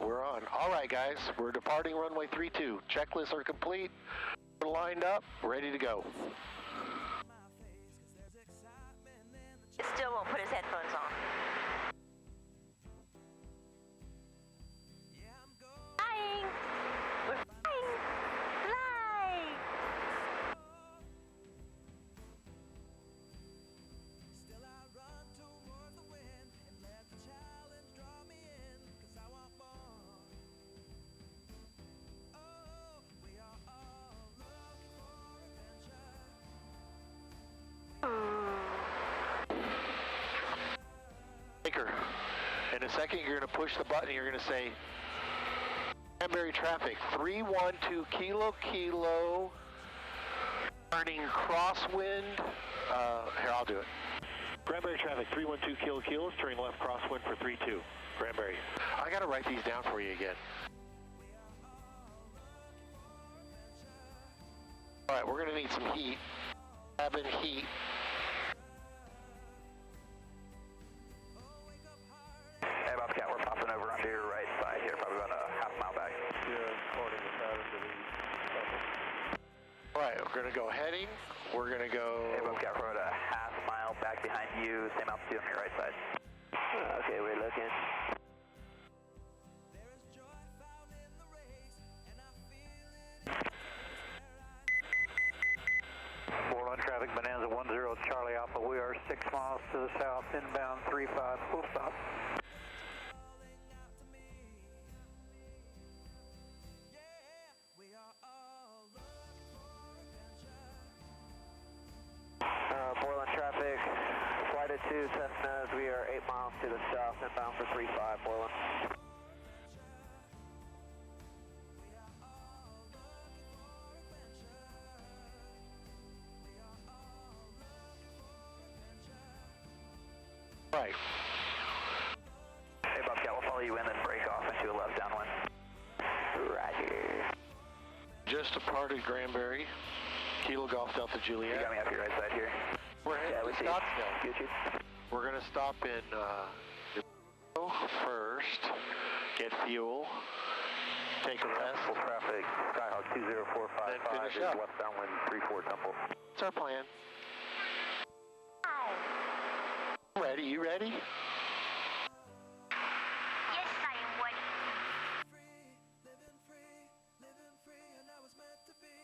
we're on. All right, guys, we're departing runway 32. Checklists are complete. We're lined up, ready to go. Still won't put his headphones on. Flying! We're flying! Fly! Still I run toward the wind and let the challenge draw me in, 'cause I want more. Oh, we are all looking for adventure. Baker, in a second you're going to push the button and you're going to say, Cranberry traffic, 312 kilo, turning crosswind. Here, I'll do it. Cranberry traffic, 312 kilo, turning left crosswind for 32. Cranberry. I got to write these down for you again. All right, we're going to need some heat. Cabin heat. Hey, Bobcat, we're popping over onto your right side here, probably about a half mile back. All right, we're going to go heading. We're going to go... Hey, Bobcat, we're about a half mile back behind you, same altitude on your right side. Okay, we're looking. There is joy found in the race, and I feel it. 4 on traffic, Bonanza 10 Charlie Alpha. We are 6 miles to the south, inbound 35, full stop. Calling out to me. Yeah, we are all looking for adventure. 4 on traffic, flight of 2 Cessnas. We are 8 miles to the south, inbound for 35, 4 on. We are all looking for adventure. We are all looking for adventure. Right. Hey, Bobcat, we'll follow you in, then break off into a left downwind. Roger. Just departed Granbury. Kilo Golf Delta Juliet. You got me up your right side here. We're heading to Scottsdale. Gucci. We're going to stop in first, get fuel, take a rest. Full traffic, Skyhawk 20455 is up. west downwind 34 Temple. That's our plan. Hi. Ready? You ready? Yes, I am ready. Living free, and I was meant to be.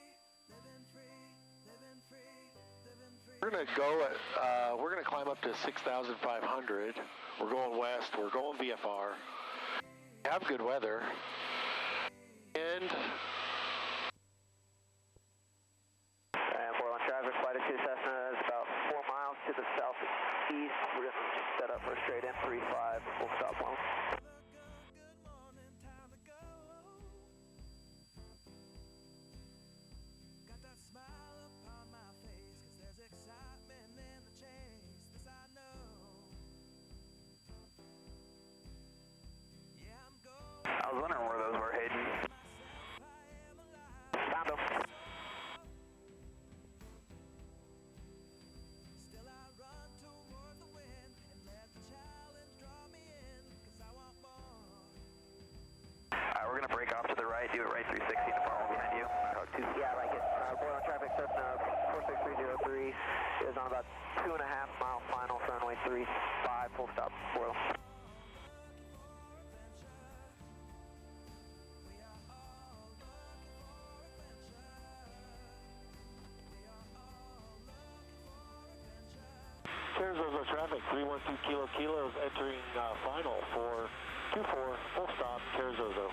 Living free, living free, living free. We're going to go at, we're going to climb up to 6,500. We're going west. We're going VFR. We have good weather. And... And 4 on traffic, flight of 2 Cessna is about 4 miles to the southeast. We're going to set up for a straight in 35, full stop one. Good morning, time to go. Got that smile upon my face, 'cause there's excitement in the chase, this I know. Yeah, I'm going. I was wondering where those were, Hayden. I am alive. Found them. Still I run toward the wind and let the challenge draw me in, 'cause I want more. Alright, we're going to break off to the right, do it right 360 to follow behind you. Yeah, I like it. 4 on traffic, Cessna 46303 is on about 2.5 mile final for runway 35, full stop, 4. Arizona traffic, 312 kilos entering final for 24, full stop, Carazozo.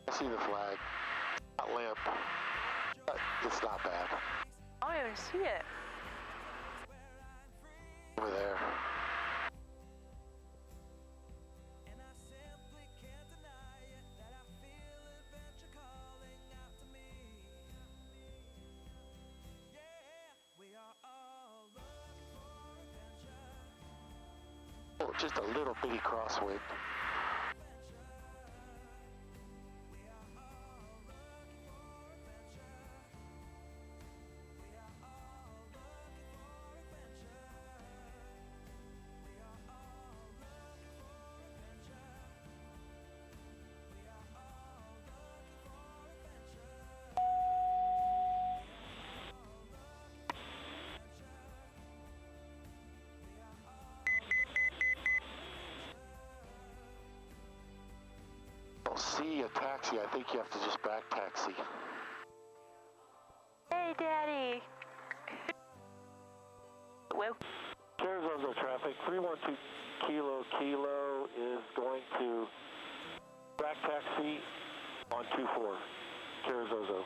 I see the flag. Not limp, but it's not bad. I don't even see it. Over there. And I simply can't deny it, that I feel adventure calling out to me. just a little bitty crosswind. See a taxi, I think you have to just back taxi. Hey, Daddy. Well, Cessna traffic, 312 Kilo is going to back taxi on 24, Cessna.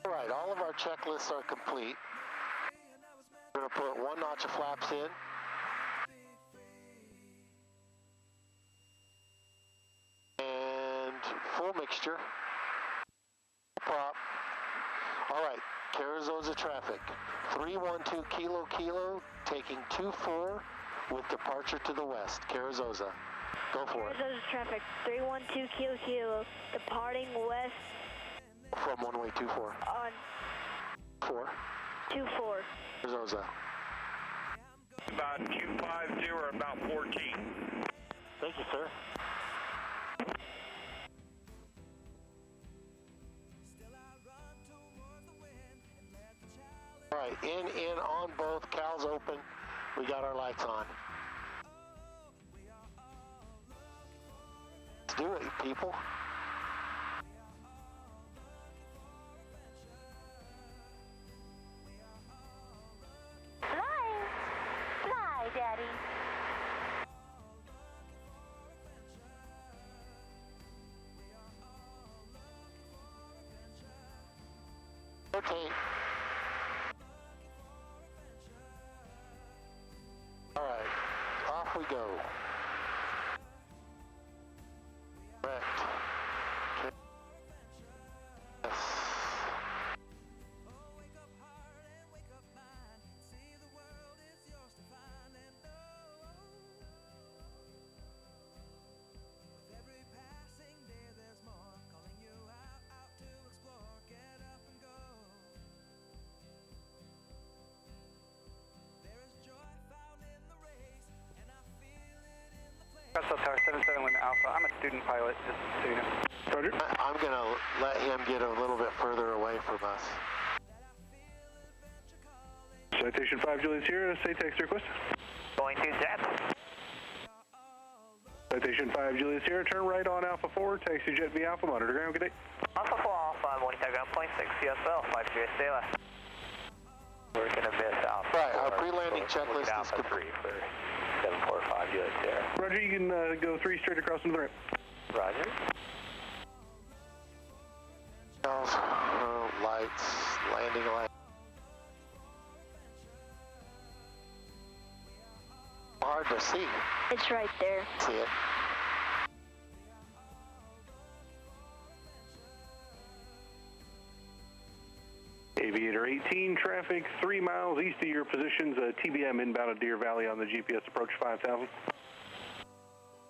All right, all of our checklists are complete. We're going to put 1 notch of flaps in. And full mixture. Prop. All right, Cessna traffic. 312 Kilo, taking 24 with departure to the west. Cessna. Go for it. Cessna traffic, 312 Kilo, departing west. From one-way 24. On 4. 24. Cessna. About 250, about 14. Thank you, sir. All right, in, on both, cowls open. We got our lights on. Let's do it, people. fly, Daddy. Rotate. All right, off we go. Correct. Okay. Yes. Russell Tower 771 Alpha. I'm a student pilot, just so you know. Roger. I'm gonna let him get a little bit further away from us. Citation 5 Juliet Sierra, say taxi request. Going to Jet. Citation 5 Juliet Sierra, turn right on Alpha 4, taxi Jet V Alpha, monitor ground, good day. Alpha 4 Alpha, monitor ground, 0.6 CSL, 5 Sailor. We're going to miss Alpha Right, 4. our pre-landing checklist is Alpha 3 complete. for 745 Juliet Sierra. Roger, you can go 3 straight across into the ramp. Roger. Lights, landing light. Hard to see. It's right there. See it. Aviator 18, traffic 3 miles east of your positions, TBM inbound of Deer Valley on the GPS approach 5000.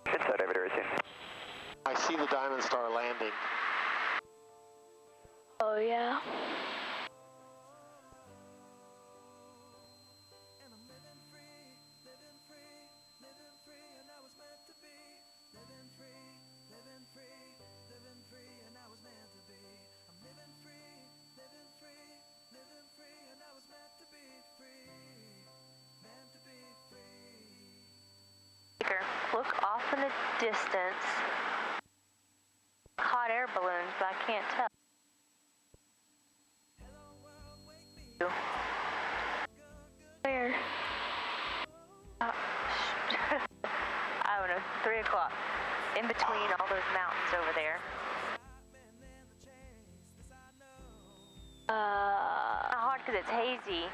Inside Aviator 18. I see the Diamond Star landing. Oh, yeah. Look off in the distance. Hot air balloons, but I can't tell. Where? I don't know, 3 o'clock. In between all those mountains over there. Not hard because it's hazy.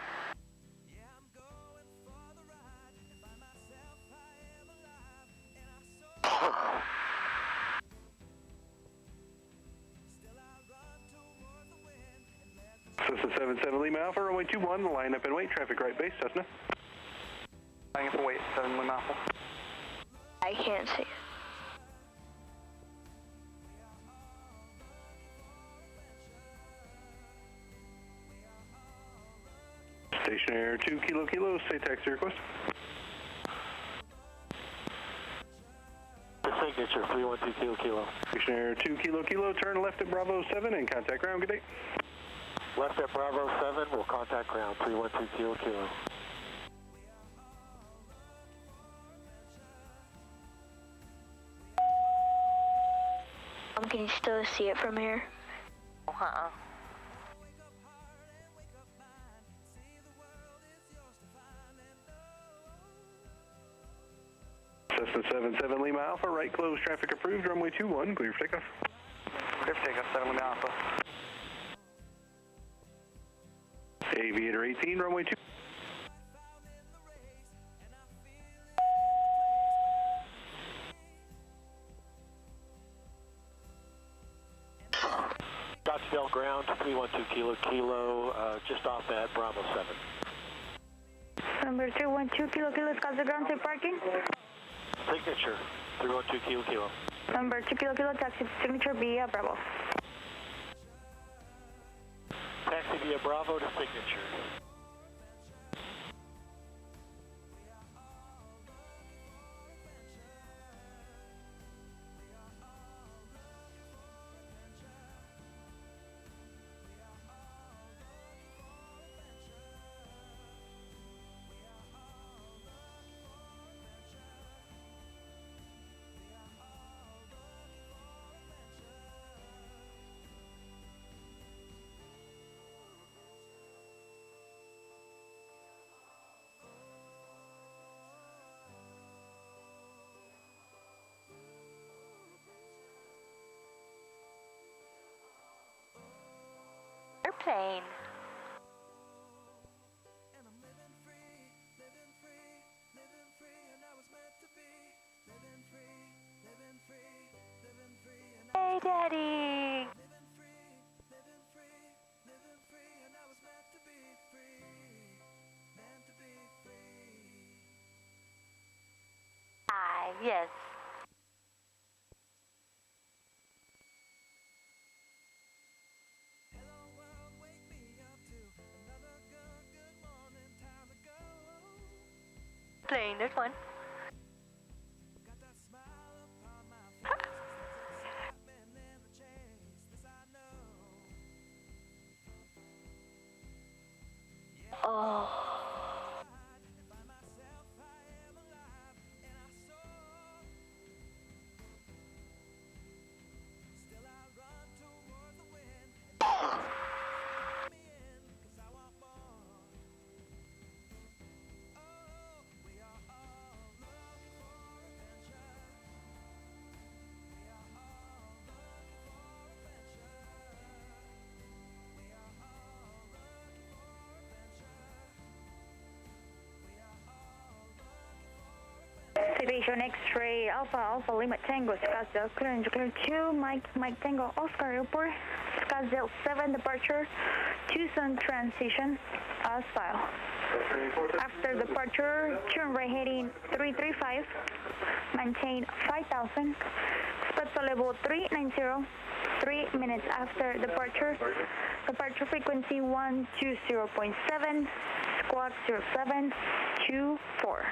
Cessna 77 Lima Alpha, runway 21, line up and wait, traffic right base, Cessna. Line up and wait, 7 Lima Alpha. I can't see. Station Air 2 Kilo Kilo, say taxi request. Signature 312 Kilo Kilo. Station Air 2 Kilo Kilo, turn left at Bravo 7 and contact ground, good day. Left at Bravo 7, we'll contact ground 312 Kilo Kilo. Can you still see it from here? Uh-uh. Cessna 77 Lima Alpha, right close, traffic approved, runway 21, clear for takeoff. Clear for takeoff, 7 Lima Alpha. Aviator 18, runway 2. Scottsdale ground 312 Kilo Kilo, just off at Bravo 7. Number 312 Kilo Kilo, Scottsdale ground, say parking. Signature 312 Kilo Kilo. Number 2 Kilo Kilo, taxi signature via Bravo. Taxi via Bravo to signature. Airplane. And I'm living free, and I was meant to be. Living free, and Hey, Daddy. living free, and I was meant to be free. Meant to be free. Hi, yes. Hello world, wake me up to another good morning, time to go. Plane, there's one. Got that smile upon my face, excitement in the chase, this I know. Oh. And by myself I am alive, and I soar. Still I run toward the wind, and me in, 'cause I want more. Oh, we are all looking for adventure. We are all looking for adventure. We are all looking for adventure. We are all looking for adventure. Citation X-ray Alpha Alpha Lima Tango, Scottsdale clear 2, Mike Tango Oscar Airport, Scottsdale 7 departure, Tucson transition as file. After departure, turn right heading 335, maintain 5000, step to level 390, 3 minutes after departure frequency 120.7, squawk 0724.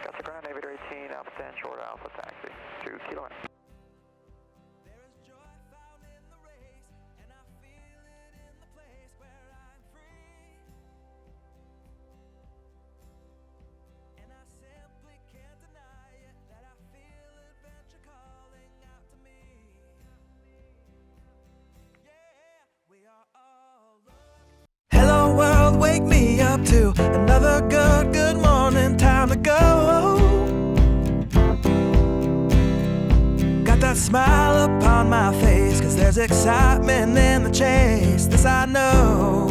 Got the ground, Aviator 18, Alpha 10, short Alpha taxi, 2 Kilo. There is joy found in the race, and I feel it in the place where I'm free. And I simply can't deny it, that I feel adventure calling out to me. Yeah, we are all looking. Hello world, wake me up to another good morning, time to go. Got that smile upon my face, 'cause there's excitement in the chase, this I know.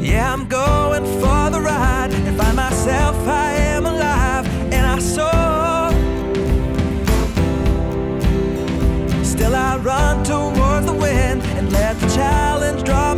Yeah, I'm going for the ride, and find myself I am alive, and I soar. friends drive